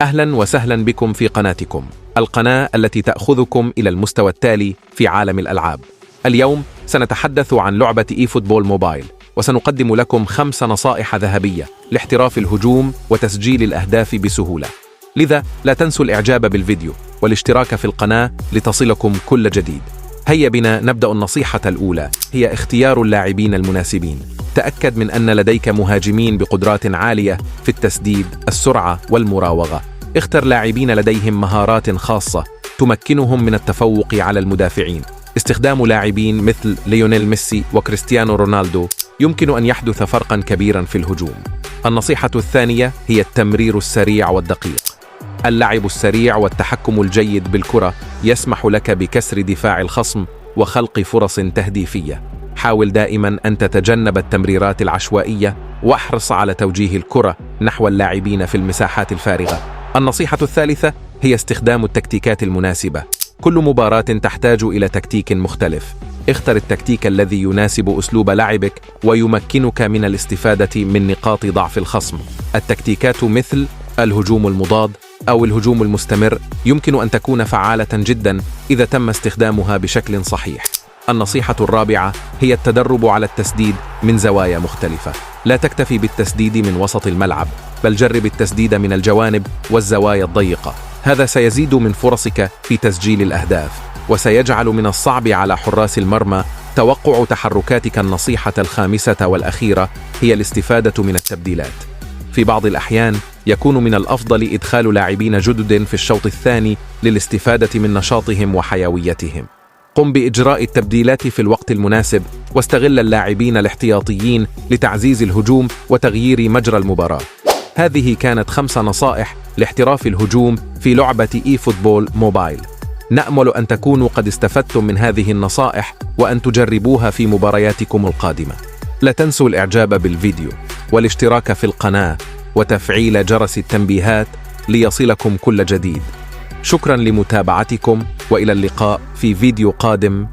أهلا وسهلا بكم في قناتكم، القناة التي تأخذكم إلى المستوى التالي في عالم الألعاب. اليوم سنتحدث عن لعبة إي فوتبول موبايل، وسنقدم لكم 5 نصائح ذهبية لاحتراف الهجوم وتسجيل الأهداف بسهولة. لذا لا تنسوا الإعجاب بالفيديو والاشتراك في القناة لتصلكم كل جديد. هيا بنا نبدأ. النصيحة الأولى هي اختيار اللاعبين المناسبين. تأكد من أن لديك مهاجمين بقدرات عالية في التسديد، السرعة والمراوغة. اختر لاعبين لديهم مهارات خاصة تمكنهم من التفوق على المدافعين. استخدام لاعبين مثل ليونيل ميسي وكريستيانو رونالدو يمكن أن يحدث فرقا كبيرا في الهجوم. النصيحة الثانية هي التمرير السريع والدقيق. اللعب السريع والتحكم الجيد بالكرة يسمح لك بكسر دفاع الخصم وخلق فرص تهديفية. حاول دائما أن تتجنب التمريرات العشوائية، واحرص على توجيه الكرة نحو اللاعبين في المساحات الفارغة. النصيحة الثالثة هي استخدام التكتيكات المناسبة. كل مباراة تحتاج إلى تكتيك مختلف. اختر التكتيك الذي يناسب أسلوب لعبك ويمكنك من الاستفادة من نقاط ضعف الخصم. التكتيكات مثل الهجوم المضاد أو الهجوم المستمر يمكن أن تكون فعالة جدا إذا تم استخدامها بشكل صحيح. النصيحة الرابعة هي التدرب على التسديد من زوايا مختلفة. لا تكتفي بالتسديد من وسط الملعب، بل جرب التسديد من الجوانب والزوايا الضيقة. هذا سيزيد من فرصك في تسجيل الأهداف، وسيجعل من الصعب على حراس المرمى توقع تحركاتك. النصيحة الخامسة والأخيرة هي الاستفادة من التبديلات. في بعض الأحيان يكون من الأفضل إدخال لاعبين جدد في الشوط الثاني للاستفادة من نشاطهم وحيويتهم. قم بإجراء التبديلات في الوقت المناسب، واستغل اللاعبين الاحتياطيين لتعزيز الهجوم وتغيير مجرى المباراة. هذه كانت 5 نصائح لاحتراف الهجوم في لعبة إي فوتبول موبايل. نأمل أن تكونوا قد استفدتم من هذه النصائح وأن تجربوها في مبارياتكم القادمة. لا تنسوا الإعجاب بالفيديو والاشتراك في القناة وتفعيل جرس التنبيهات ليصلكم كل جديد. شكرا لمتابعتكم، وإلى اللقاء في فيديو قادم